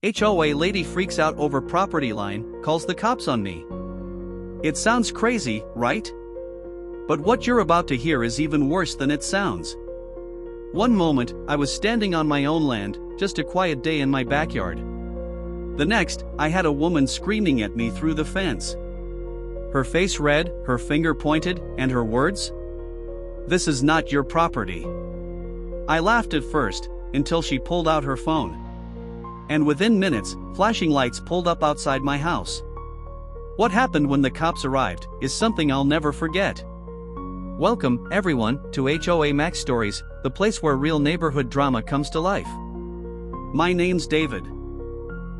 HOA lady freaks out over property line, calls the cops on me. It sounds crazy, right? But what you're about to hear is even worse than it sounds. One moment, I was standing on my own land, just a quiet day in my backyard. The next, I had a woman screaming at me through the fence. Her face red, her finger pointed, and her words? "This is not your property." I laughed at first, until she pulled out her phone. And within minutes, flashing lights pulled up outside my house. What happened when the cops arrived is something I'll never forget. Welcome, everyone, to HOA Max Stories, the place where real neighborhood drama comes to life. My name's David.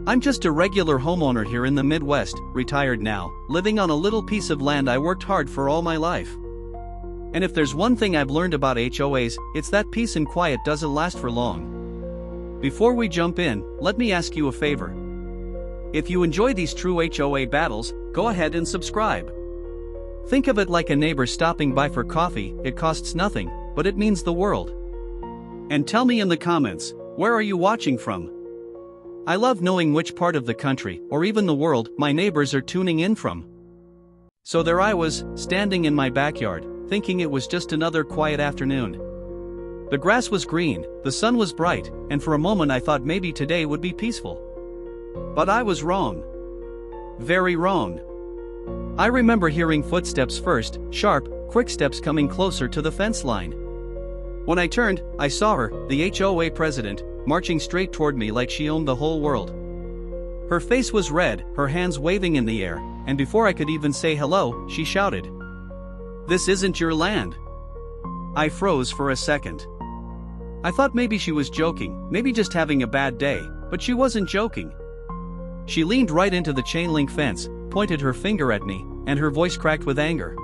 I'm just a regular homeowner here in the Midwest, retired now, living on a little piece of land I worked hard for all my life. And if there's one thing I've learned about HOAs, it's that peace and quiet doesn't last for long. Before we jump in, let me ask you a favor. If you enjoy these true HOA battles, go ahead and subscribe. Think of it like a neighbor stopping by for coffee. It costs nothing, but it means the world. And tell me in the comments, where are you watching from? I love knowing which part of the country, or even the world, my neighbors are tuning in from. So there I was, standing in my backyard, thinking it was just another quiet afternoon. The grass was green, the sun was bright, and for a moment I thought maybe today would be peaceful. But I was wrong. Very wrong. I remember hearing footsteps first, sharp, quick steps coming closer to the fence line. When I turned, I saw her, the HOA president, marching straight toward me like she owned the whole world. Her face was red, her hands waving in the air, and before I could even say hello, she shouted, "This isn't your land." I froze for a second. I thought maybe she was joking, maybe just having a bad day, but she wasn't joking. She leaned right into the chain link fence, pointed her finger at me, and her voice cracked with anger.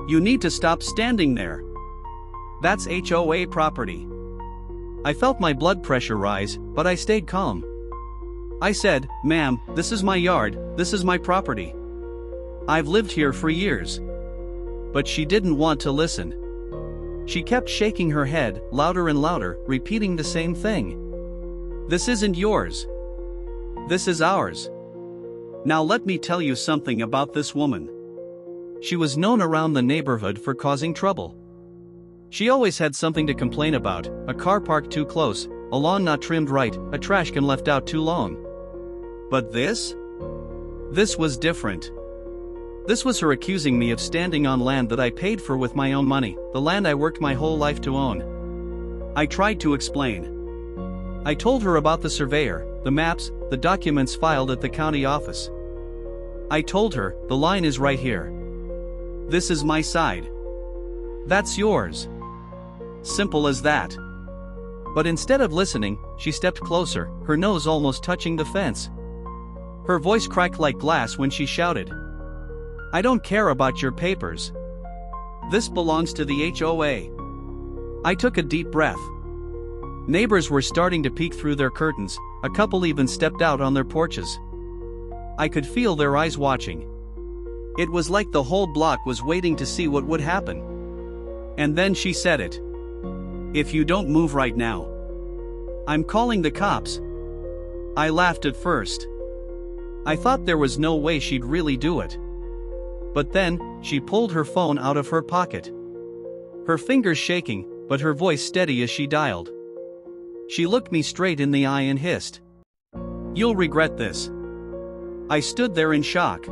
"You need to stop standing there. That's HOA property." I felt my blood pressure rise, but I stayed calm. I said, "Ma'am, this is my yard, this is my property. I've lived here for years." But she didn't want to listen. She kept shaking her head, louder and louder, repeating the same thing. "This isn't yours. This is ours." Now let me tell you something about this woman. She was known around the neighborhood for causing trouble. She always had something to complain about: a car parked too close, a lawn not trimmed right, a trash can left out too long. But this was different. This was her accusing me of standing on land that I paid for with my own money, the land I worked my whole life to own. I tried to explain. I told her about the surveyor, the maps, the documents filed at the county office. I told her, "The line is right here. This is my side. That's yours." Simple as that. But instead of listening, she stepped closer, her nose almost touching the fence. Her voice cracked like glass when she shouted, "I don't care about your papers. This belongs to the HOA." I took a deep breath. Neighbors were starting to peek through their curtains, a couple even stepped out on their porches. I could feel their eyes watching. It was like the whole block was waiting to see what would happen. And then she said it. "If you don't move right now, I'm calling the cops." I laughed at first. I thought there was no way she'd really do it. But then, she pulled her phone out of her pocket. Her fingers shaking, but her voice steady as she dialed. She looked me straight in the eye and hissed, "You'll regret this." I stood there in shock.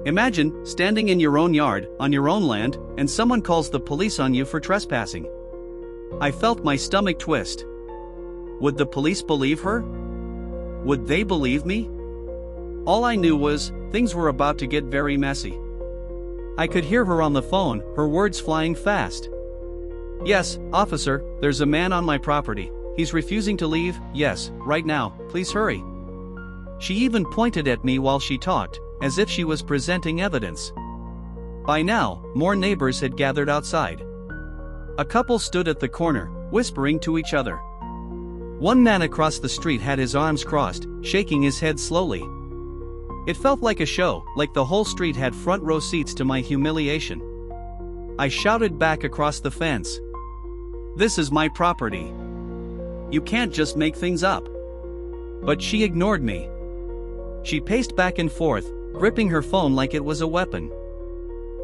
Imagine, standing in your own yard, on your own land, and someone calls the police on you for trespassing. I felt my stomach twist. Would the police believe her? Would they believe me? All I knew was, things were about to get very messy. I could hear her on the phone, her words flying fast. "Yes, officer, there's a man on my property. He's refusing to leave. Yes, right now, please hurry." She even pointed at me while she talked, as if she was presenting evidence. By now, more neighbors had gathered outside. A couple stood at the corner, whispering to each other. One man across the street had his arms crossed, shaking his head slowly. It felt like a show, like the whole street had front row seats to my humiliation. I shouted back across the fence, "This is my property. You can't just make things up." But she ignored me. She paced back and forth, gripping her phone like it was a weapon.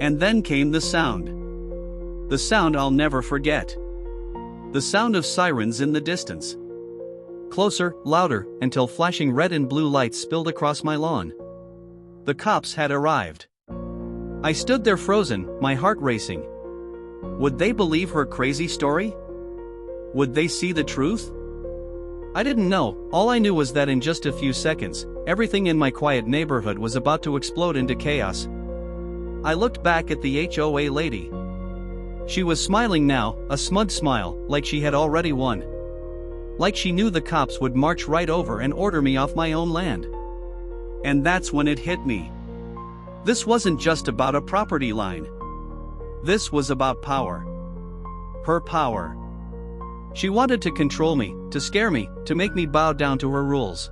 And then came the sound. The sound I'll never forget. The sound of sirens in the distance. Closer, louder, until flashing red and blue lights spilled across my lawn. The cops had arrived. I stood there frozen, my heart racing. Would they believe her crazy story? Would they see the truth? I didn't know. All I knew was that in just a few seconds, everything in my quiet neighborhood was about to explode into chaos. I looked back at the HOA lady. She was smiling now, a smug smile, like she had already won. Like she knew the cops would march right over and order me off my own land. And that's when it hit me. This wasn't just about a property line. This was about power. Her power. She wanted to control me, to scare me, to make me bow down to her rules.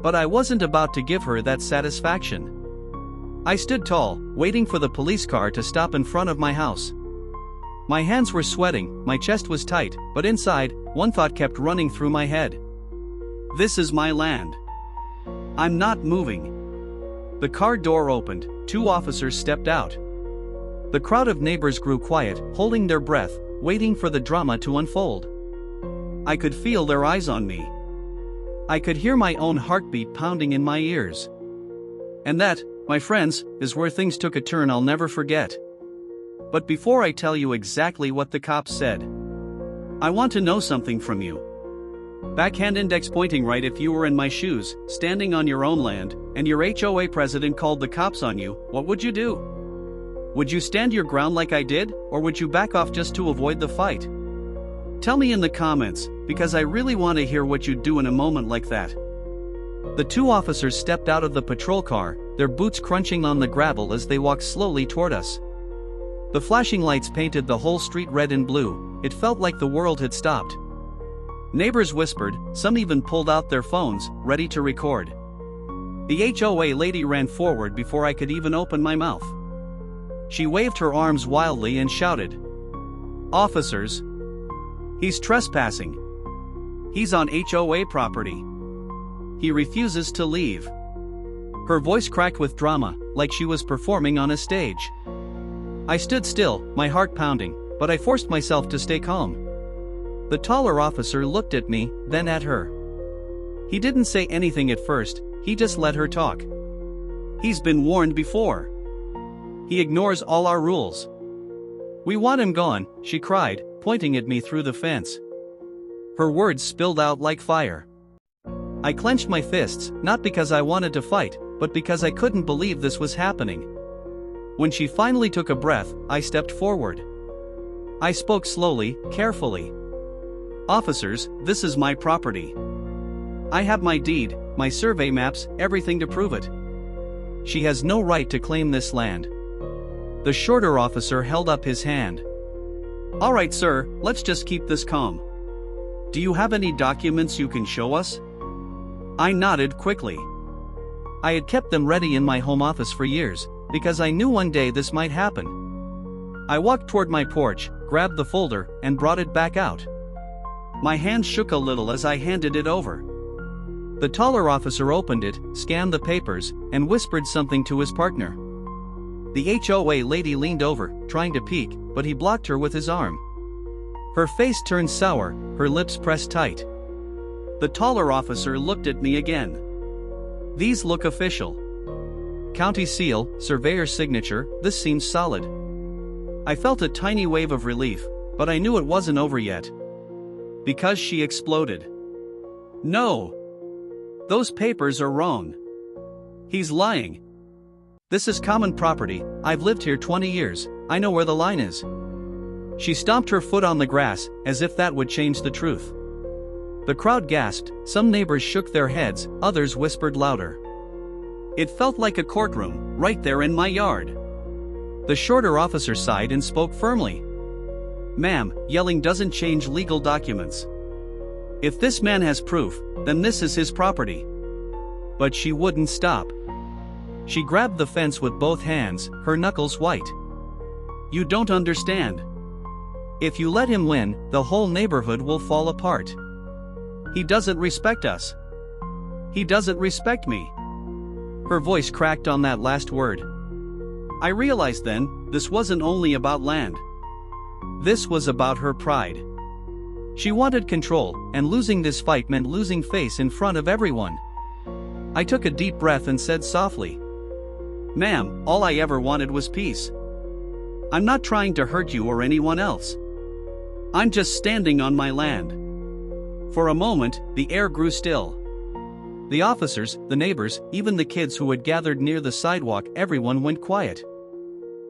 But I wasn't about to give her that satisfaction. I stood tall, waiting for the police car to stop in front of my house. My hands were sweating, my chest was tight, but inside, one thought kept running through my head. This is my land. I'm not moving. The car door opened, 2 officers stepped out. The crowd of neighbors grew quiet, holding their breath, waiting for the drama to unfold. I could feel their eyes on me. I could hear my own heartbeat pounding in my ears. And that, my friends, is where things took a turn I'll never forget. But before I tell you exactly what the cops said, I want to know something from you. Backhand index pointing right. If you were in my shoes, standing on your own land, and your HOA president called the cops on you, what would you do? Would you stand your ground like I did, or would you back off just to avoid the fight? Tell me in the comments, because I really want to hear what you'd do in a moment like that. The 2 officers stepped out of the patrol car, their boots crunching on the gravel as they walked slowly toward us. The flashing lights painted the whole street red and blue. It felt like the world had stopped. Neighbors whispered, some even pulled out their phones, ready to record. The HOA lady ran forward before I could even open my mouth. She waved her arms wildly and shouted, "Officers! He's trespassing. He's on HOA property. He refuses to leave." Her voice cracked with drama, like she was performing on a stage. I stood still, my heart pounding, but I forced myself to stay calm. The taller officer looked at me, then at her. He didn't say anything at first, he just let her talk. He's been warned before. He ignores all our rules. We want him gone, she cried, pointing at me through the fence. Her words spilled out like fire. I clenched my fists, not because I wanted to fight, but because I couldn't believe this was happening. When she finally took a breath, I stepped forward. I spoke slowly, carefully. "Officers, this is my property. I have my deed, my survey maps, everything to prove it. She has no right to claim this land." The shorter officer held up his hand. "All right, sir, let's just keep this calm. Do you have any documents you can show us?" I nodded quickly. I had kept them ready in my home office for years, because I knew one day this might happen. I walked toward my porch, grabbed the folder, and brought it back out. My hand shook a little as I handed it over. The taller officer opened it, scanned the papers, and whispered something to his partner. The HOA lady leaned over, trying to peek, but he blocked her with his arm. Her face turned sour, her lips pressed tight. The taller officer looked at me again. "These look official. County seal, surveyor's signature, this seems solid." I felt a tiny wave of relief, but I knew it wasn't over yet. Because she exploded. "No! Those papers are wrong. He's lying. This is common property, I've lived here 20 years, I know where the line is." She stomped her foot on the grass, as if that would change the truth. The crowd gasped, some neighbors shook their heads, others whispered louder. It felt like a courtroom, right there in my yard. The shorter officer sighed and spoke firmly. "Ma'am, yelling doesn't change legal documents. If this man has proof, then this is his property." But she wouldn't stop. She grabbed the fence with both hands, her knuckles white. "You don't understand. If you let him win, the whole neighborhood will fall apart. He doesn't respect us. He doesn't respect me. Her voice cracked on that last word. I realized then, this wasn't only about land. This was about her pride. She wanted control, and losing this fight meant losing face in front of everyone. I took a deep breath and said softly, "Ma'am, all I ever wanted was peace. I'm not trying to hurt you or anyone else. I'm just standing on my land." For a moment, the air grew still. The officers, the neighbors, even the kids who had gathered near the sidewalk, everyone went quiet.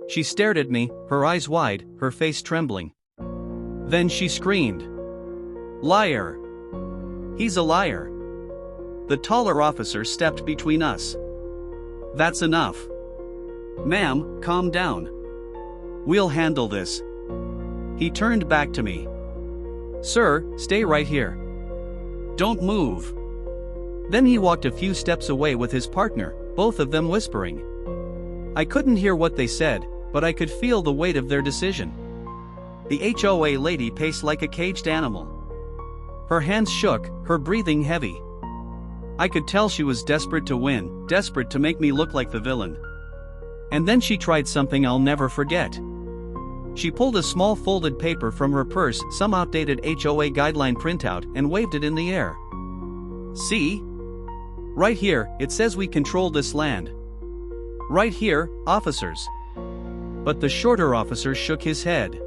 She stared at me, her eyes wide, her face trembling. Then she screamed, "Liar! He's a liar!" The taller officer stepped between us. "That's enough. Ma'am, calm down. We'll handle this." He turned back to me. "Sir, stay right here. Don't move." Then he walked a few steps away with his partner, both of them whispering. I couldn't hear what they said, but I could feel the weight of their decision. The HOA lady paced like a caged animal. Her hands shook, her breathing heavy. I could tell she was desperate to win, desperate to make me look like the villain. And then she tried something I'll never forget. She pulled a small folded paper from her purse, some outdated HOA guideline printout, and waved it in the air. "See? Right here, it says we control this land. Right here, officers." But the shorter officer shook his head.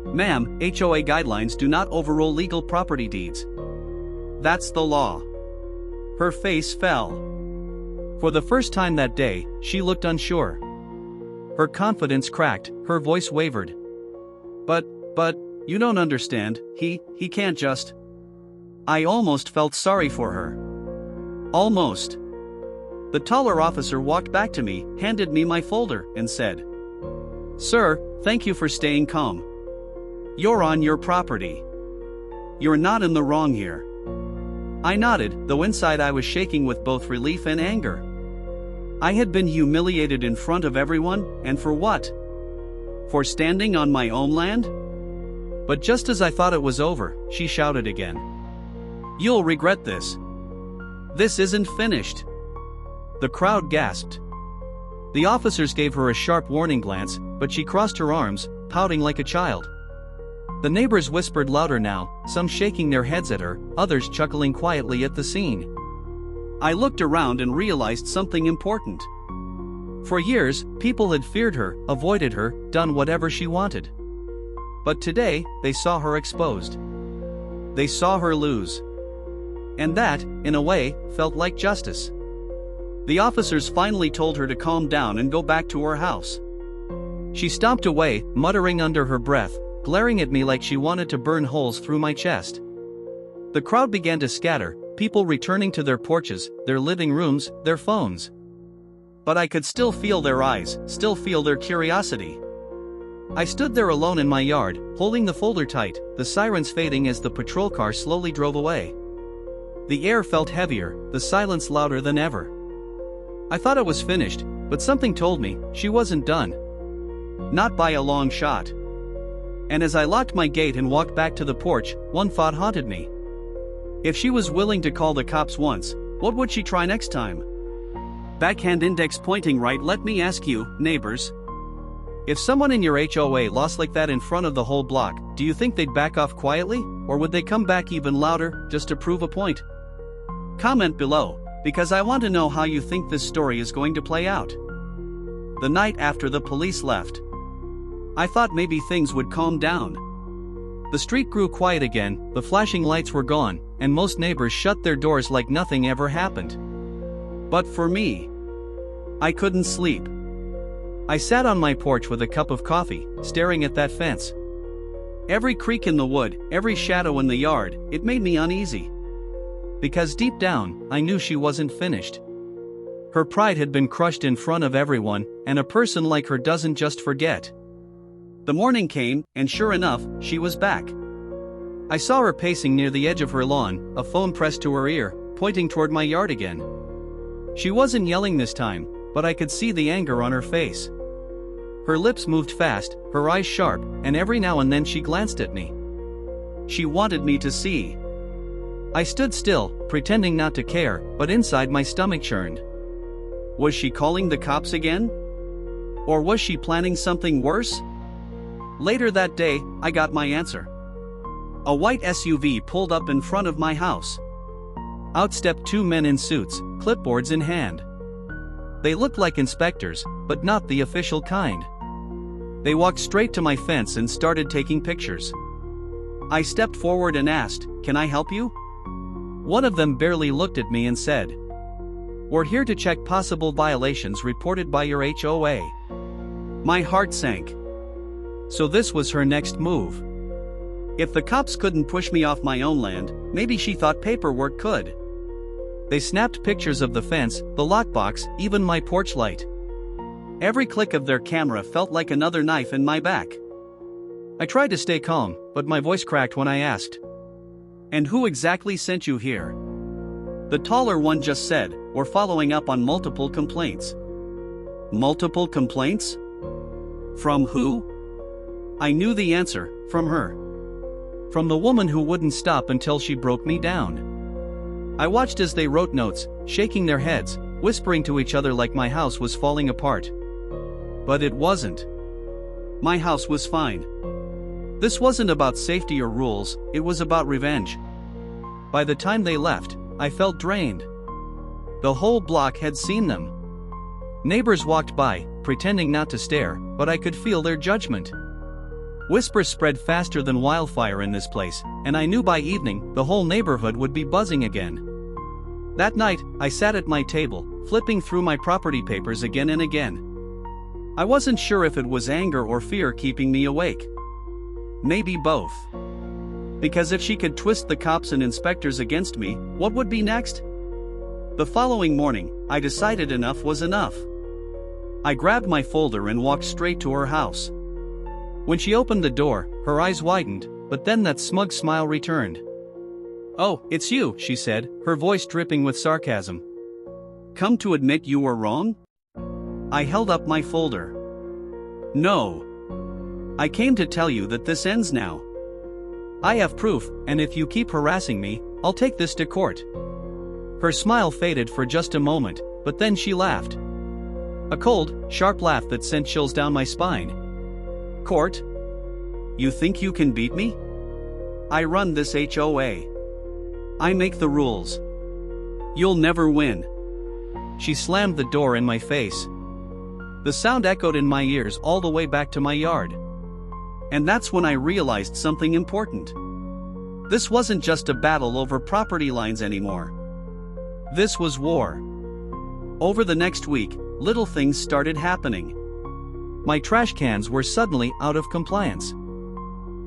"Ma'am, HOA guidelines do not overrule legal property deeds. That's the law." Her face fell. For the first time that day, she looked unsure. Her confidence cracked, her voice wavered. But, you don't understand, he can't just." I almost felt sorry for her. Almost. The taller officer walked back to me, handed me my folder, and said, "Sir, thank you for staying calm. You're on your property. You're not in the wrong here." I nodded, though inside I was shaking with both relief and anger. I had been humiliated in front of everyone, and for what? For standing on my own land? But just as I thought it was over, she shouted again. "You'll regret this. This isn't finished." The crowd gasped. The officers gave her a sharp warning glance, but she crossed her arms, pouting like a child. The neighbors whispered louder now, some shaking their heads at her, others chuckling quietly at the scene. I looked around and realized something important. For years, people had feared her, avoided her, done whatever she wanted. But today, they saw her exposed. They saw her lose. And that, in a way, felt like justice. The officers finally told her to calm down and go back to her house. She stomped away, muttering under her breath, glaring at me like she wanted to burn holes through my chest. The crowd began to scatter, people returning to their porches, their living rooms, their phones. But I could still feel their eyes, still feel their curiosity. I stood there alone in my yard, holding the folder tight, the sirens fading as the patrol car slowly drove away. The air felt heavier, the silence louder than ever. I thought it was finished, but something told me she wasn't done. Not by a long shot. And as I locked my gate and walked back to the porch, one thought haunted me. If she was willing to call the cops once, what would she try next time? Backhand index pointing right. Let me ask you, neighbors. If someone in your HOA lost like that in front of the whole block, do you think they'd back off quietly, or would they come back even louder, just to prove a point? Comment below, because I want to know how you think this story is going to play out. The night after the police left, I thought maybe things would calm down. The street grew quiet again, the flashing lights were gone, and most neighbors shut their doors like nothing ever happened. But for me, I couldn't sleep. I sat on my porch with a cup of coffee, staring at that fence. Every creak in the wood, every shadow in the yard, it made me uneasy. Because deep down, I knew she wasn't finished. Her pride had been crushed in front of everyone, and a person like her doesn't just forget. The morning came, and sure enough, she was back. I saw her pacing near the edge of her lawn, a phone pressed to her ear, pointing toward my yard again. She wasn't yelling this time, but I could see the anger on her face. Her lips moved fast, her eyes sharp, and every now and then she glanced at me. She wanted me to see. I stood still, pretending not to care, but inside my stomach churned. Was she calling the cops again? Or was she planning something worse? Later that day, I got my answer. A white SUV pulled up in front of my house. Out stepped two men in suits, clipboards in hand. They looked like inspectors, but not the official kind. They walked straight to my fence and started taking pictures. I stepped forward and asked, "Can I help you?" One of them barely looked at me and said, "We're here to check possible violations reported by your HOA." My heart sank. So this was her next move. If the cops couldn't push me off my own land, maybe she thought paperwork could. They snapped pictures of the fence, the lockbox, even my porch light. Every click of their camera felt like another knife in my back. I tried to stay calm, but my voice cracked when I asked, "And who exactly sent you here?" The taller one just said, "We're following up on multiple complaints." Multiple complaints? From who? I knew the answer, from her. From the woman who wouldn't stop until she broke me down. I watched as they wrote notes, shaking their heads, whispering to each other like my house was falling apart. But it wasn't. My house was fine. This wasn't about safety or rules, it was about revenge. By the time they left, I felt drained. The whole block had seen them. Neighbors walked by, pretending not to stare, but I could feel their judgment. Whispers spread faster than wildfire in this place, and I knew by evening, the whole neighborhood would be buzzing again. That night, I sat at my table, flipping through my property papers again and again. I wasn't sure if it was anger or fear keeping me awake. Maybe both. Because if she could twist the cops and inspectors against me, what would be next? The following morning, I decided enough was enough. I grabbed my folder and walked straight to her house. When she opened the door, her eyes widened, but then that smug smile returned. "Oh, it's you," she said, her voice dripping with sarcasm. "Come to admit you were wrong?" I held up my folder. "No. I came to tell you that this ends now. I have proof, and if you keep harassing me, I'll take this to court." Her smile faded for just a moment, but then she laughed. A cold, sharp laugh that sent chills down my spine. "Court? You think you can beat me? I run this HOA. I make the rules. You'll never win." She slammed the door in my face. The sound echoed in my ears all the way back to my yard. And that's when I realized something important. This wasn't just a battle over property lines anymore. This was war. Over the next week, little things started happening. My trash cans were suddenly out of compliance.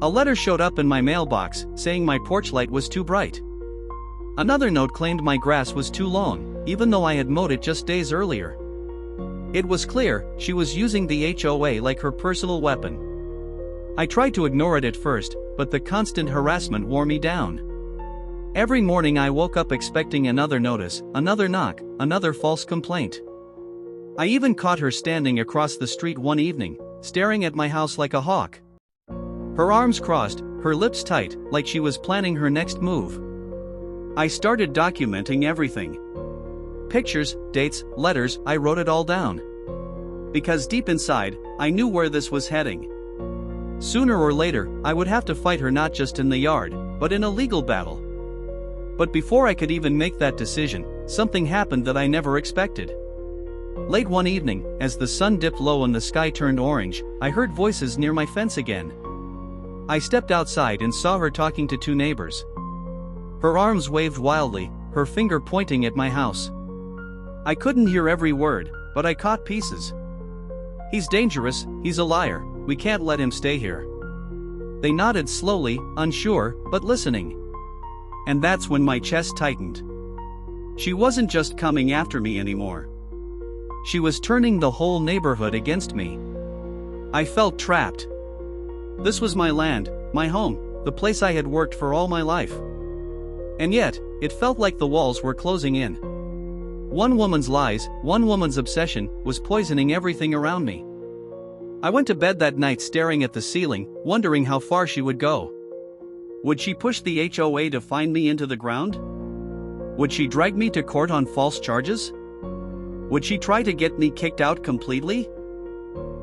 A letter showed up in my mailbox, saying my porch light was too bright. Another note claimed my grass was too long, even though I had mowed it just days earlier. It was clear, she was using the HOA like her personal weapon. I tried to ignore it at first, but the constant harassment wore me down. Every morning I woke up expecting another notice, another knock, another false complaint. I even caught her standing across the street one evening, staring at my house like a hawk. Her arms crossed, her lips tight, like she was planning her next move. I started documenting everything. Pictures, dates, letters, I wrote it all down. Because deep inside, I knew where this was heading. Sooner or later, I would have to fight her not just in the yard, but in a legal battle. But before I could even make that decision, something happened that I never expected. Late one evening, as the sun dipped low and the sky turned orange, I heard voices near my fence again. I stepped outside and saw her talking to two neighbors. Her arms waved wildly, her finger pointing at my house. I couldn't hear every word, but I caught pieces. "He's dangerous, he's a liar, we can't let him stay here." They nodded slowly, unsure, but listening. And that's when my chest tightened. She wasn't just coming after me anymore. She was turning the whole neighborhood against me. I felt trapped. This was my land, my home, the place I had worked for all my life. And yet, it felt like the walls were closing in. One woman's lies, one woman's obsession, was poisoning everything around me. I went to bed that night staring at the ceiling, wondering how far she would go. Would she push the HOA to fine me into the ground? Would she drag me to court on false charges? Would she try to get me kicked out completely?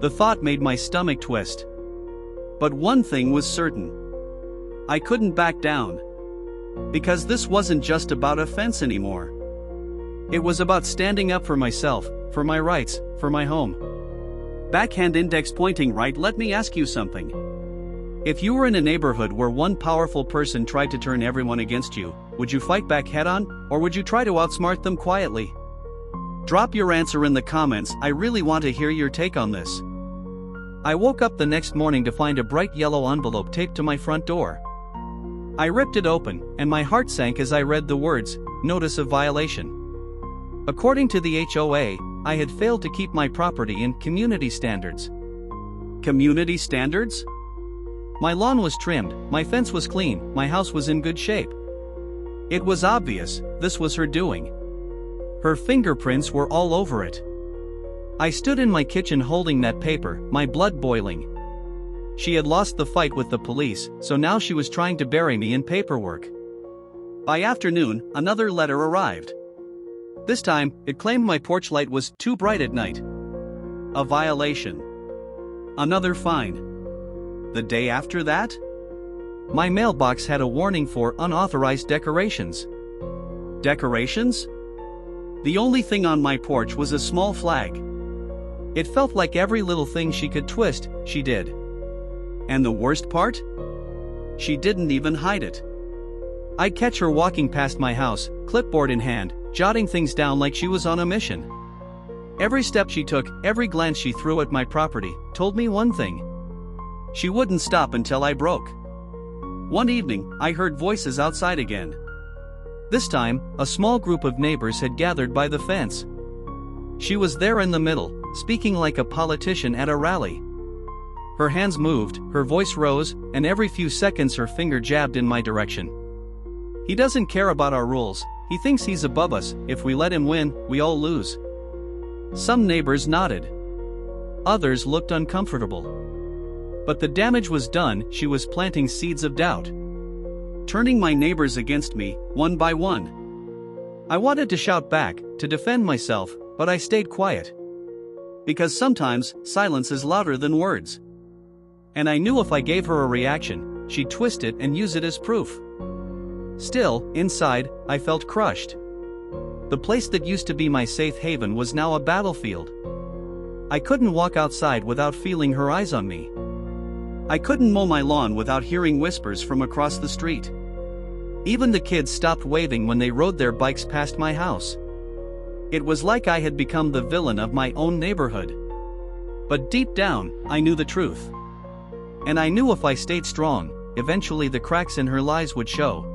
The thought made my stomach twist. But one thing was certain. I couldn't back down. Because this wasn't just about a fence anymore. It was about standing up for myself, for my rights, for my home. Backhand index pointing right. Let me ask you something. If you were in a neighborhood where one powerful person tried to turn everyone against you, would you fight back head-on, or would you try to outsmart them quietly? Drop your answer in the comments. I really want to hear your take on this. I woke up the next morning to find a bright yellow envelope taped to my front door. I ripped it open, and my heart sank as I read the words, "Notice of violation." According to the HOA, I had failed to keep my property in community standards. Community standards? My lawn was trimmed, my fence was clean, my house was in good shape. It was obvious, this was her doing. Her fingerprints were all over it. I stood in my kitchen holding that paper, my blood boiling. She had lost the fight with the police, so now she was trying to bury me in paperwork. By afternoon, another letter arrived. This time, it claimed my porch light was too bright at night. A violation. Another fine. The day after that? My mailbox had a warning for unauthorized decorations. Decorations? The only thing on my porch was a small flag. It felt like every little thing she could twist, she did. And the worst part? She didn't even hide it. I'd catch her walking past my house, clipboard in hand, jotting things down like she was on a mission. Every step she took, every glance she threw at my property, told me one thing. She wouldn't stop until I broke. One evening, I heard voices outside again. This time, a small group of neighbors had gathered by the fence. She was there in the middle, speaking like a politician at a rally. Her hands moved, her voice rose, and every few seconds her finger jabbed in my direction. He doesn't care about our rules, he thinks he's above us. If we let him win, we all lose. Some neighbors nodded. Others looked uncomfortable. But the damage was done. She was planting seeds of doubt, turning my neighbors against me, one by one. I wanted to shout back, to defend myself, but I stayed quiet. Because sometimes, silence is louder than words. And I knew if I gave her a reaction, she'd twist it and use it as proof. Still, inside, I felt crushed. The place that used to be my safe haven was now a battlefield. I couldn't walk outside without feeling her eyes on me. I couldn't mow my lawn without hearing whispers from across the street. Even the kids stopped waving when they rode their bikes past my house. It was like I had become the villain of my own neighborhood. But deep down, I knew the truth. And I knew if I stayed strong, eventually the cracks in her lies would show.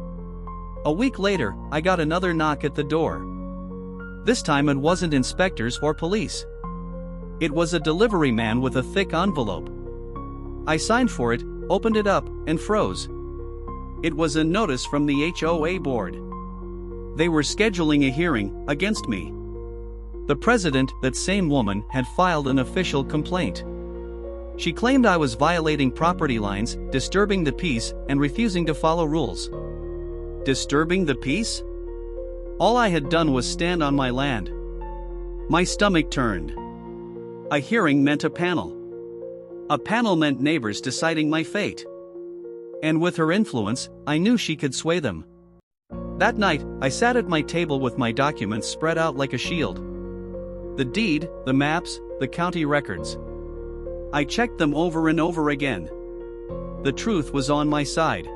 A week later, I got another knock at the door. This time it wasn't inspectors or police. It was a delivery man with a thick envelope. I signed for it, opened it up, and froze. It was a notice from the HOA board. They were scheduling a hearing against me. The president, that same woman, had filed an official complaint. She claimed I was violating property lines, disturbing the peace, and refusing to follow rules. Disturbing the peace? All I had done was stand on my land. My stomach turned. A hearing meant a panel. A panel meant neighbors deciding my fate. And with her influence, I knew she could sway them. That night, I sat at my table with my documents spread out like a shield. The deed, the maps, the county records. I checked them over and over again. The truth was on my side.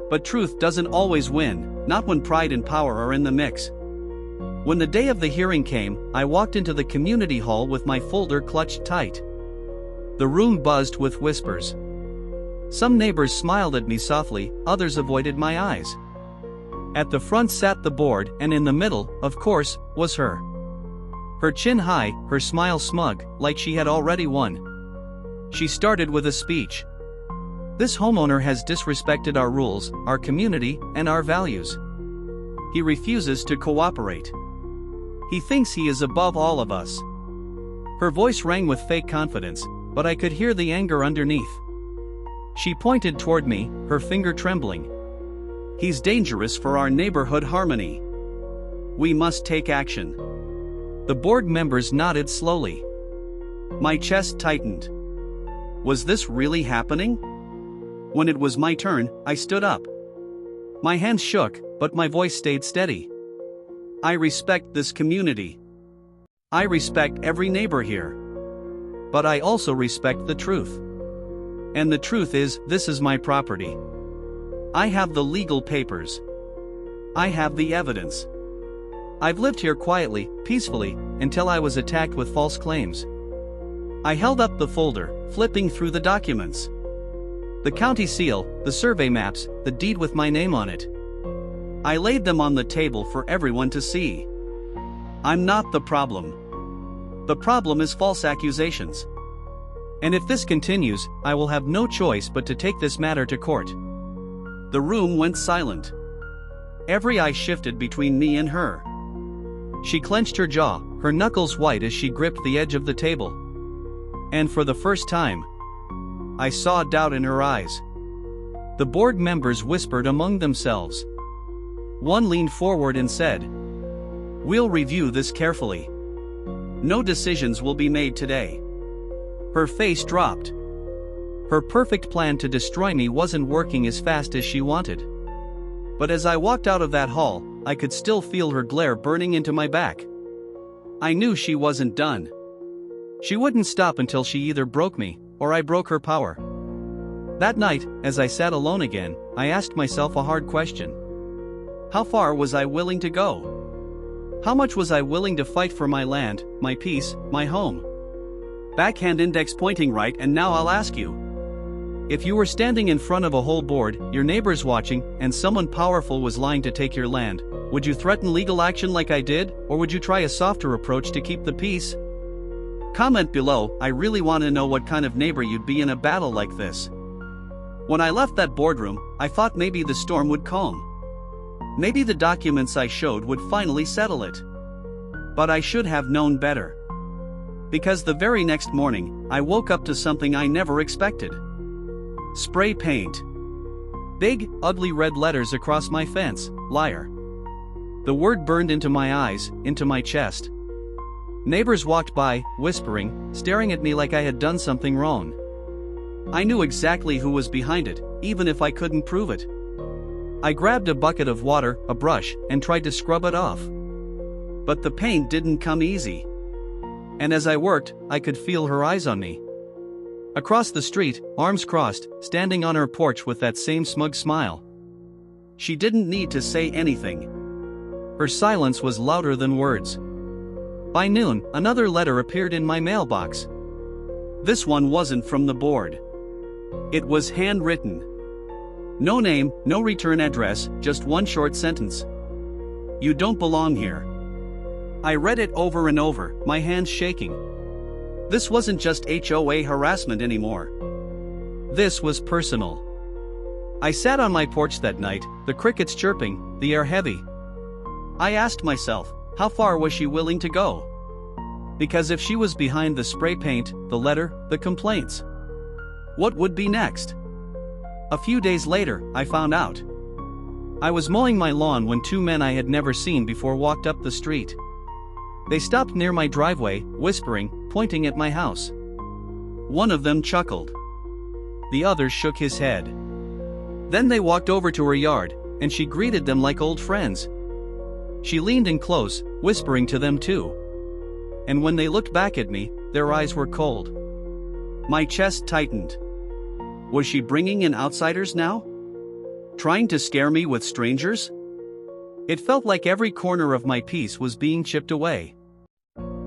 But truth doesn't always win, not when pride and power are in the mix. When the day of the hearing came, I walked into the community hall with my folder clutched tight. The room buzzed with whispers. Some neighbors smiled at me softly, others avoided my eyes. At the front sat the board, and in the middle, of course, was her. Her chin high, her smile smug, like she had already won. She started with a speech. This homeowner has disrespected our rules, our community, and our values. He refuses to cooperate. He thinks he is above all of us. Her voice rang with fake confidence, but I could hear the anger underneath. She pointed toward me, her finger trembling. "He's dangerous for our neighborhood harmony. We must take action." The board members nodded slowly. My chest tightened. Was this really happening? When it was my turn, I stood up. My hands shook, but my voice stayed steady. "I respect this community. I respect every neighbor here. But I also respect the truth. And the truth is, this is my property. I have the legal papers. I have the evidence. I've lived here quietly, peacefully, until I was attacked with false claims." I held up the folder, flipping through the documents. The county seal, the survey maps, the deed with my name on it. I laid them on the table for everyone to see. I'm not the problem. The problem is false accusations. And if this continues, I will have no choice but to take this matter to court. The room went silent. Every eye shifted between me and her. She clenched her jaw, her knuckles white as she gripped the edge of the table. And for the first time, I saw doubt in her eyes. The board members whispered among themselves. One leaned forward and said, "We'll review this carefully. No decisions will be made today." Her face dropped. Her perfect plan to destroy me wasn't working as fast as she wanted. But as I walked out of that hall, I could still feel her glare burning into my back. I knew she wasn't done. She wouldn't stop until she either broke me, or I broke her power. That night, as I sat alone again, I asked myself a hard question. How far was I willing to go? How much was I willing to fight for my land, my peace, my home? Backhand index pointing right, and now I'll ask you. If you were standing in front of a whole board, your neighbors watching, and someone powerful was lying to take your land, would you threaten legal action like I did, or would you try a softer approach to keep the peace? Comment below. I really want to know what kind of neighbor you'd be in a battle like this. When I left that boardroom, I thought maybe the storm would calm. Maybe the documents I showed would finally settle it. But I should have known better. Because the very next morning, I woke up to something I never expected. Spray paint. Big, ugly red letters across my fence, liar. The word burned into my eyes, into my chest. Neighbors walked by, whispering, staring at me like I had done something wrong. I knew exactly who was behind it, even if I couldn't prove it. I grabbed a bucket of water, a brush, and tried to scrub it off. But the paint didn't come easy. And as I worked, I could feel her eyes on me. Across the street, arms crossed, standing on her porch with that same smug smile. She didn't need to say anything. Her silence was louder than words. By noon, another letter appeared in my mailbox. This one wasn't from the board. It was handwritten. No name, no return address, just one short sentence. "You don't belong here." I read it over and over, my hands shaking. This wasn't just HOA harassment anymore. This was personal. I sat on my porch that night, the crickets chirping, the air heavy. I asked myself, how far was she willing to go? Because if she was behind the spray paint, the letter, the complaints, what would be next? A few days later, I found out. I was mowing my lawn when two men I had never seen before walked up the street. They stopped near my driveway, whispering, pointing at my house. One of them chuckled. The other shook his head. Then they walked over to her yard, and she greeted them like old friends. She leaned in close, whispering to them too. And when they looked back at me, their eyes were cold. My chest tightened. Was she bringing in outsiders now? Trying to scare me with strangers? It felt like every corner of my peace was being chipped away.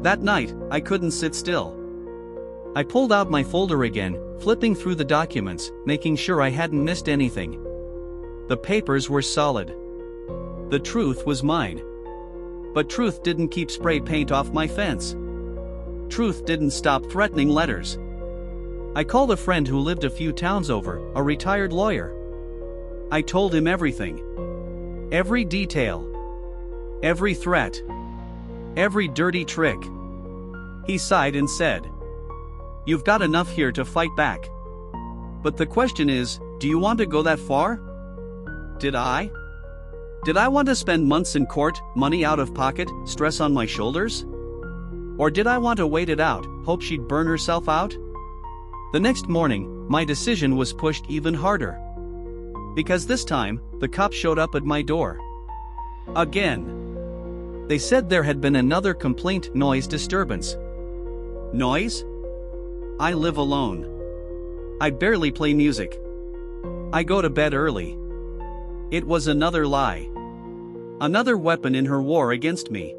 That night, I couldn't sit still. I pulled out my folder again, flipping through the documents, making sure I hadn't missed anything. The papers were solid. The truth was mine. But truth didn't keep spray paint off my fence. Truth didn't stop threatening letters. I called a friend who lived a few towns over, a retired lawyer. I told him everything. Every detail. Every threat. Every dirty trick. He sighed and said, "You've got enough here to fight back. But the question is, do you want to go that far? Did I? Did I want to spend months in court, money out of pocket, stress on my shoulders? Or did I want to wait it out, hope she'd burn herself out? The next morning, my decision was pushed even harder. Because this time, the cops showed up at my door. Again. They said there had been another complaint, noise disturbance. Noise? I live alone. I barely play music. I go to bed early. It was another lie. Another weapon in her war against me.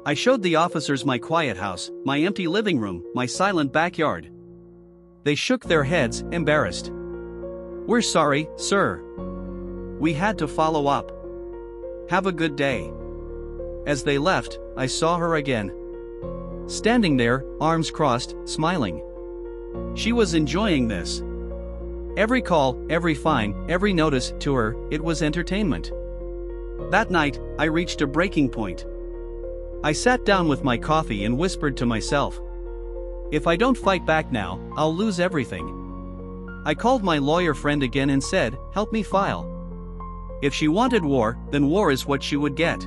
I showed the officers my quiet house, my empty living room, my silent backyard. They shook their heads, embarrassed. "We're sorry, sir. We had to follow up. Have a good day." As they left, I saw her again. Standing there, arms crossed, smiling. She was enjoying this. Every call, every fine, every notice, to her, it was entertainment. That night, I reached a breaking point. I sat down with my coffee and whispered to myself, if I don't fight back now, I'll lose everything. I called my lawyer friend again and said, help me file. If she wanted war, then war is what she would get.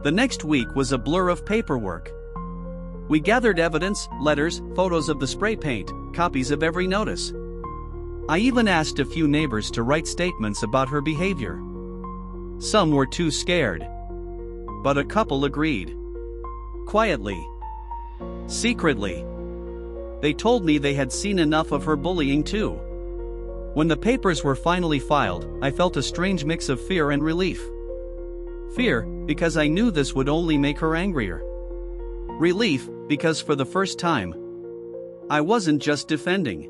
The next week was a blur of paperwork. We gathered evidence, letters, photos of the spray paint, copies of every notice. I even asked a few neighbors to write statements about her behavior. Some were too scared. But a couple agreed. Quietly. Secretly. They told me they had seen enough of her bullying too. When the papers were finally filed, I felt a strange mix of fear and relief. Fear, because I knew this would only make her angrier. Relief, because for the first time, I wasn't just defending.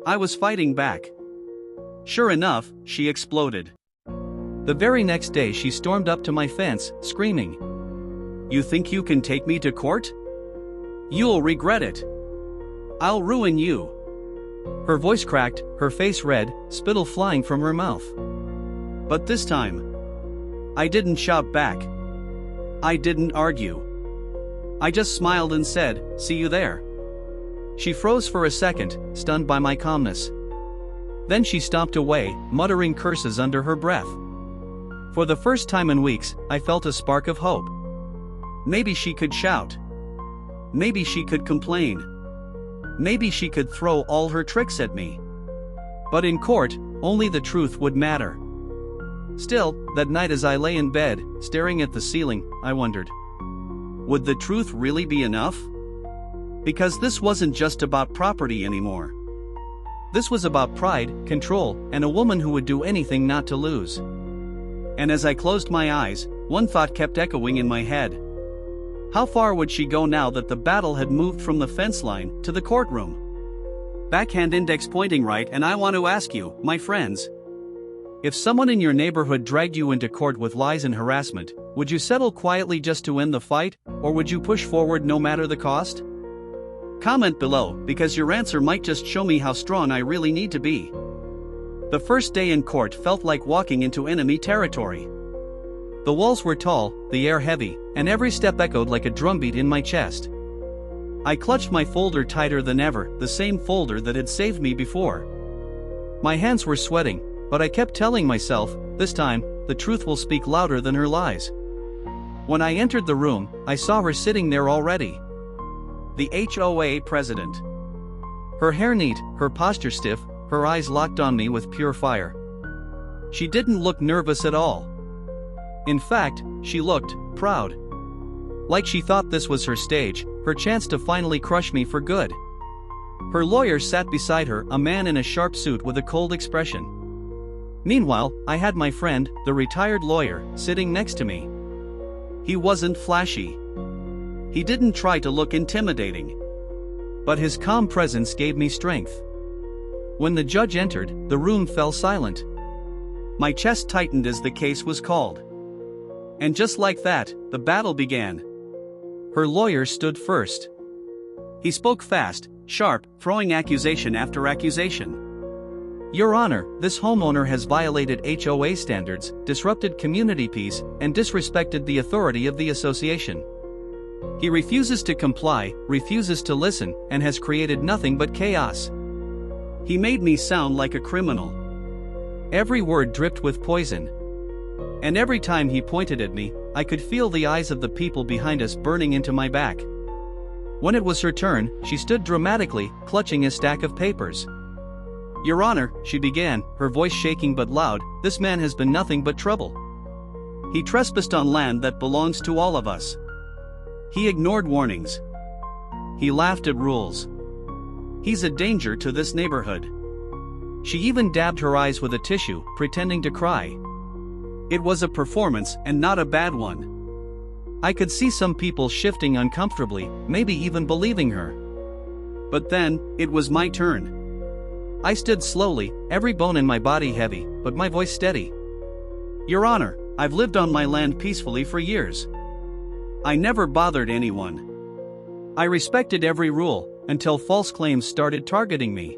I was fighting back. Sure enough, she exploded. The very next day she stormed up to my fence, screaming, "You think you can take me to court? You'll regret it. I'll ruin you." Her voice cracked, her face red, spittle flying from her mouth. But this time, I didn't shout back. I didn't argue. I just smiled and said, "See you there." She froze for a second, stunned by my calmness. Then she stomped away, muttering curses under her breath. For the first time in weeks, I felt a spark of hope. Maybe she could shout. Maybe she could complain. Maybe she could throw all her tricks at me. But in court, only the truth would matter. Still, that night as I lay in bed, staring at the ceiling, I wondered, would the truth really be enough? Because this wasn't just about property anymore. This was about pride, control, and a woman who would do anything not to lose. And as I closed my eyes, one thought kept echoing in my head. How far would she go now that the battle had moved from the fence line to the courtroom? Backhand index pointing right, and I want to ask you, my friends. If someone in your neighborhood dragged you into court with lies and harassment, would you settle quietly just to end the fight, or would you push forward no matter the cost? Comment below, because your answer might just show me how strong I really need to be. The first day in court felt like walking into enemy territory. The walls were tall, the air heavy, and every step echoed like a drumbeat in my chest. I clutched my folder tighter than ever, the same folder that had saved me before. My hands were sweating, but I kept telling myself, this time, the truth will speak louder than her lies. When I entered the room, I saw her sitting there already. The HOA president. Her hair neat, her posture stiff, her eyes locked on me with pure fire. She didn't look nervous at all. In fact, she looked proud. Like she thought this was her stage, her chance to finally crush me for good. Her lawyer sat beside her, a man in a sharp suit with a cold expression. Meanwhile, I had my friend, the retired lawyer, sitting next to me. He wasn't flashy. He didn't try to look intimidating. But his calm presence gave me strength. When the judge entered, the room fell silent. My chest tightened as the case was called. And just like that, the battle began. Her lawyer stood first. He spoke fast, sharp, throwing accusation after accusation. Your Honor, this homeowner has violated HOA standards, disrupted community peace, and disrespected the authority of the association. He refuses to comply, refuses to listen, and has created nothing but chaos. He made me sound like a criminal. Every word dripped with poison. And every time he pointed at me, I could feel the eyes of the people behind us burning into my back. When it was her turn, she stood dramatically, clutching a stack of papers. "Your Honor," she began, her voice shaking but loud, "this man has been nothing but trouble. He trespassed on land that belongs to all of us. He ignored warnings. He laughed at rules. He's a danger to this neighborhood." She even dabbed her eyes with a tissue, pretending to cry. It was a performance, and not a bad one. I could see some people shifting uncomfortably, maybe even believing her. But then, it was my turn. I stood slowly, every bone in my body heavy, but my voice steady. "Your Honor, I've lived on my land peacefully for years. I never bothered anyone. I respected every rule, until false claims started targeting me.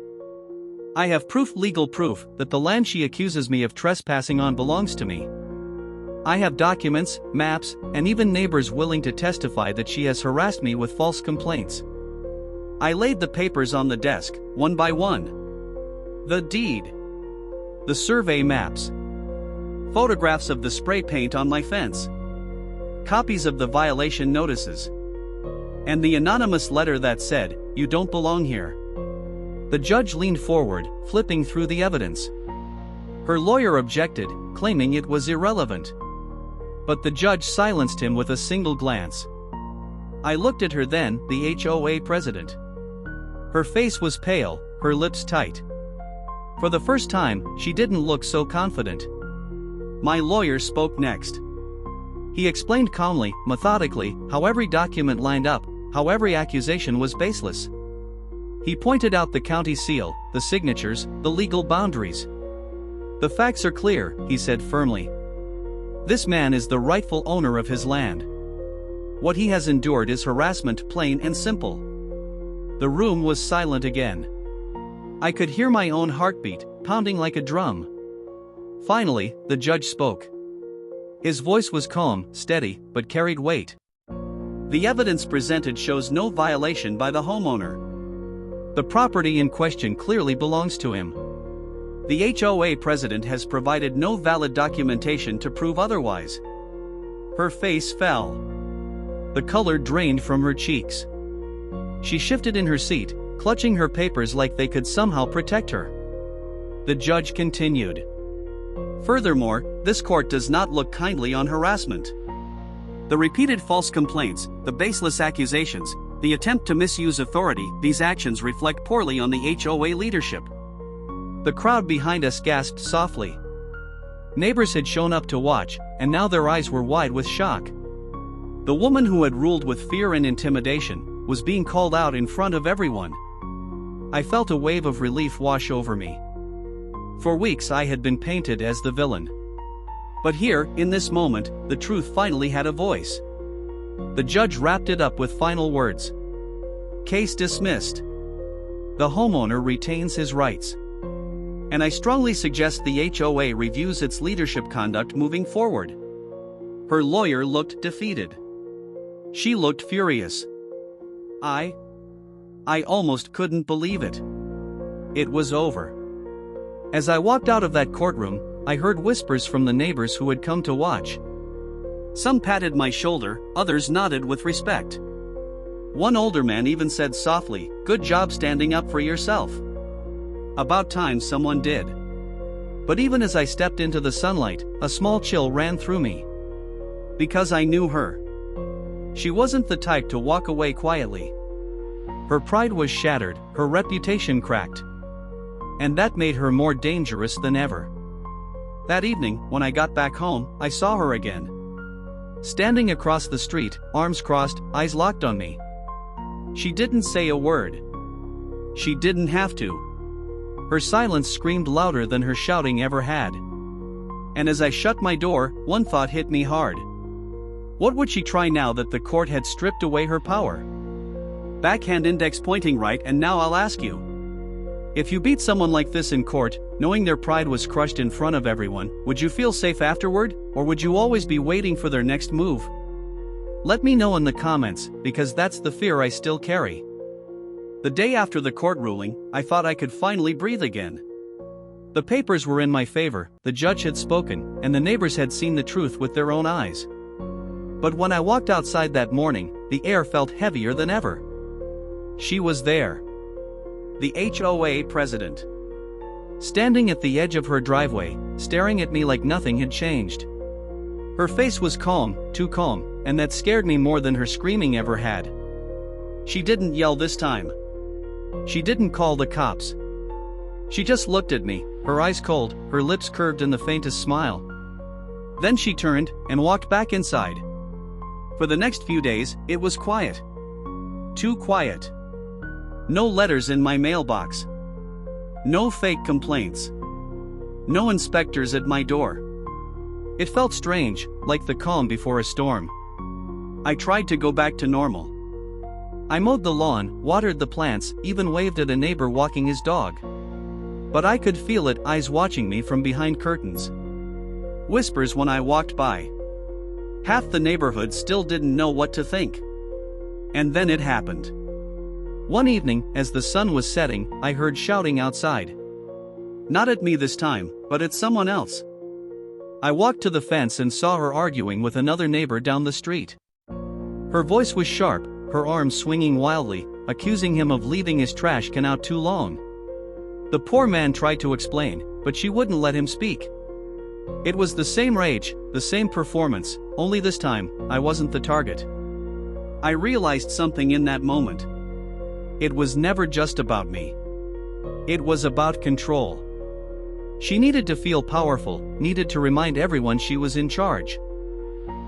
I have legal proof, that the land she accuses me of trespassing on belongs to me. I have documents, maps, and even neighbors willing to testify that she has harassed me with false complaints." I laid the papers on the desk, one by one. The deed. The survey maps. Photographs of the spray paint on my fence. Copies of the violation notices. And the anonymous letter that said, "You don't belong here." The judge leaned forward, flipping through the evidence. Her lawyer objected, claiming it was irrelevant. But the judge silenced him with a single glance. I looked at her then, the HOA president. Her face was pale, her lips tight. For the first time, she didn't look so confident. My lawyer spoke next. He explained calmly, methodically, how every document lined up, how every accusation was baseless. He pointed out the county seal, the signatures, the legal boundaries. "The facts are clear," he said firmly. "This man is the rightful owner of his land. What he has endured is harassment, plain and simple." The room was silent again. I could hear my own heartbeat, pounding like a drum. Finally, the judge spoke. His voice was calm, steady, but carried weight. "The evidence presented shows no violation by the homeowner. The property in question clearly belongs to him. The HOA president has provided no valid documentation to prove otherwise." Her face fell. The color drained from her cheeks. She shifted in her seat, clutching her papers like they could somehow protect her. The judge continued. "Furthermore, this court does not look kindly on harassment. The repeated false complaints, the baseless accusations, the attempt to misuse authority, these actions reflect poorly on the HOA leadership." The crowd behind us gasped softly. Neighbors had shown up to watch, and now their eyes were wide with shock. The woman who had ruled with fear and intimidation was being called out in front of everyone. I felt a wave of relief wash over me. For weeks I had been painted as the villain. But here, in this moment, the truth finally had a voice. The judge wrapped it up with final words. "Case dismissed. The homeowner retains his rights. And I strongly suggest the HOA reviews its leadership conduct moving forward." Her lawyer looked defeated. She looked furious. I almost couldn't believe it. It was over. As I walked out of that courtroom, I heard whispers from the neighbors who had come to watch. Some patted my shoulder, others nodded with respect. One older man even said softly, "Good job standing up for yourself. About time someone did." But even as I stepped into the sunlight, a small chill ran through me. Because I knew her. She wasn't the type to walk away quietly. Her pride was shattered, her reputation cracked. And that made her more dangerous than ever. That evening, when I got back home, I saw her again. Standing across the street, arms crossed, eyes locked on me. She didn't say a word. She didn't have to. Her silence screamed louder than her shouting ever had. And as I shut my door, one thought hit me hard. What would she try now that the court had stripped away her power? Backhand index pointing right, and now I'll ask you. If you beat someone like this in court, knowing their pride was crushed in front of everyone, would you feel safe afterward, or would you always be waiting for their next move? Let me know in the comments, because that's the fear I still carry. The day after the court ruling, I thought I could finally breathe again. The papers were in my favor, the judge had spoken, and the neighbors had seen the truth with their own eyes. But when I walked outside that morning, the air felt heavier than ever. She was there. The HOA president. Standing at the edge of her driveway, staring at me like nothing had changed. Her face was calm, too calm, and that scared me more than her screaming ever had. She didn't yell this time. She didn't call the cops. She just looked at me, her eyes cold, her lips curved in the faintest smile. Then she turned and walked back inside. For the next few days, it was quiet. Too quiet. No letters in my mailbox. No fake complaints. No inspectors at my door. It felt strange, like the calm before a storm. I tried to go back to normal. I mowed the lawn, watered the plants, even waved at a neighbor walking his dog. But I could feel it, eyes watching me from behind curtains. Whispers when I walked by. Half the neighborhood still didn't know what to think. And then it happened. One evening, as the sun was setting, I heard shouting outside. Not at me this time, but at someone else. I walked to the fence and saw her arguing with another neighbor down the street. Her voice was sharp, her arms swinging wildly, accusing him of leaving his trash can out too long. The poor man tried to explain, but she wouldn't let him speak. It was the same rage, the same performance, only this time, I wasn't the target. I realized something in that moment. It was never just about me. It was about control. She needed to feel powerful, needed to remind everyone she was in charge.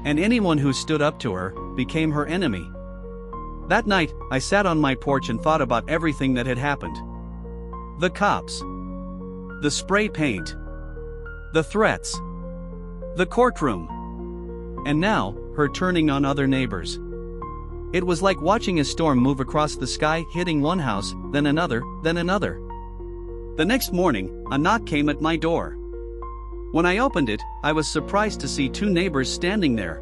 And anyone who stood up to her became her enemy. That night, I sat on my porch and thought about everything that had happened. The cops. The spray paint. The threats. The courtroom. And now, her turning on other neighbors. It was like watching a storm move across the sky, hitting one house, then another, then another. The next morning, a knock came at my door. When I opened it, I was surprised to see two neighbors standing there.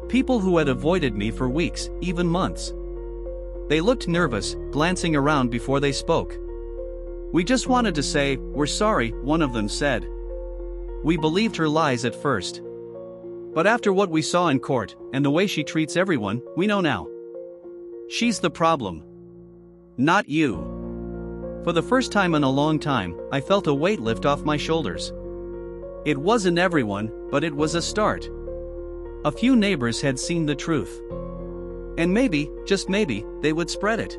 People who had avoided me for weeks, even months. They looked nervous, glancing around before they spoke. "We just wanted to say, we're sorry," one of them said. "We believed her lies at first. But after what we saw in court, and the way she treats everyone, we know now. She's the problem. Not you." For the first time in a long time, I felt a weight lift off my shoulders. It wasn't everyone, but it was a start. A few neighbors had seen the truth. And maybe, just maybe, they would spread it.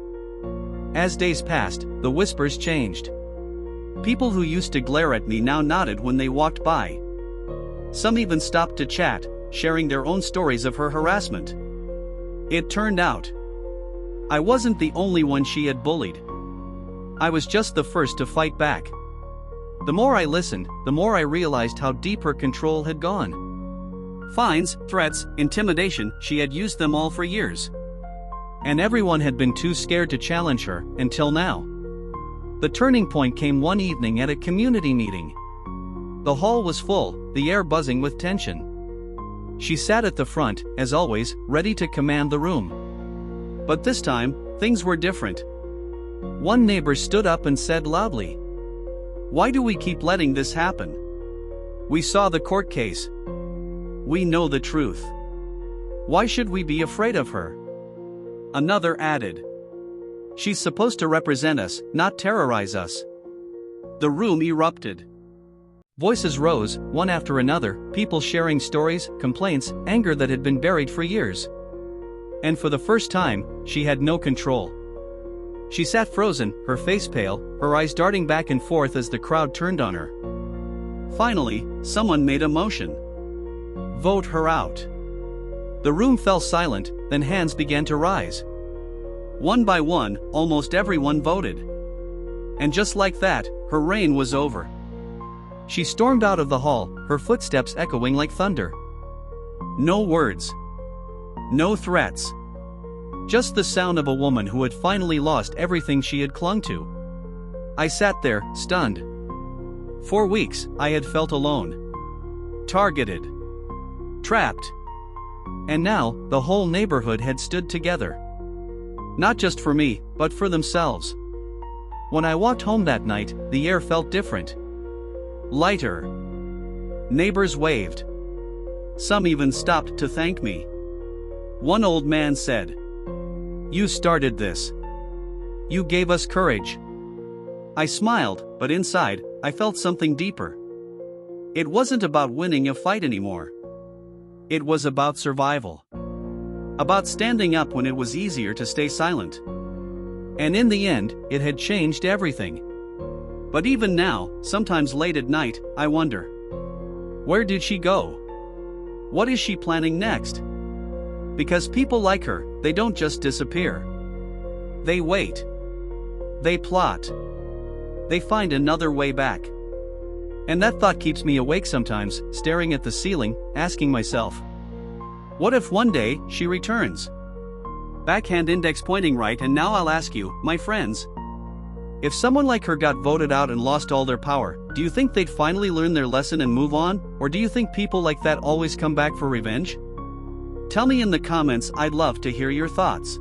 As days passed, the whispers changed. People who used to glare at me now nodded when they walked by. Some even stopped to chat, sharing their own stories of her harassment. It turned out, I wasn't the only one she had bullied. I was just the first to fight back. The more I listened, the more I realized how deep her control had gone. Fines, threats, intimidation, she had used them all for years. And everyone had been too scared to challenge her, until now. The turning point came one evening at a community meeting. The hall was full, the air buzzing with tension. She sat at the front, as always, ready to command the room. But this time, things were different. One neighbor stood up and said loudly, "Why do we keep letting this happen? We saw the court case. We know the truth. Why should we be afraid of her?" Another added, "She's supposed to represent us, not terrorize us." The room erupted. Voices rose, one after another, people sharing stories, complaints, anger that had been buried for years. And for the first time, she had no control. She sat frozen, her face pale, her eyes darting back and forth as the crowd turned on her. Finally, someone made a motion. Vote her out. The room fell silent, then hands began to rise. One by one, almost everyone voted. And just like that, her reign was over. She stormed out of the hall, her footsteps echoing like thunder. No words. No threats. Just the sound of a woman who had finally lost everything she had clung to. I sat there, stunned. For weeks, I had felt alone. Targeted. Trapped. And now, the whole neighborhood had stood together. Not just for me, but for themselves. When I walked home that night, the air felt different. Lighter. Neighbors waved. Some even stopped to thank me. One old man said, "You started this. You gave us courage." I smiled, but inside, I felt something deeper. It wasn't about winning a fight anymore. It was about survival. About standing up when it was easier to stay silent. And in the end, it had changed everything. But even now, sometimes late at night, I wonder, where did she go? What is she planning next? Because people like her, they don't just disappear. They wait. They plot. They find another way back. And that thought keeps me awake sometimes, staring at the ceiling, asking myself, what if one day she returns? Backhand index pointing right, and now I'll ask you, my friends. If someone like her got voted out and lost all their power, do you think they'd finally learn their lesson and move on? Or do you think people like that always come back for revenge? Tell me in the comments, I'd love to hear your thoughts.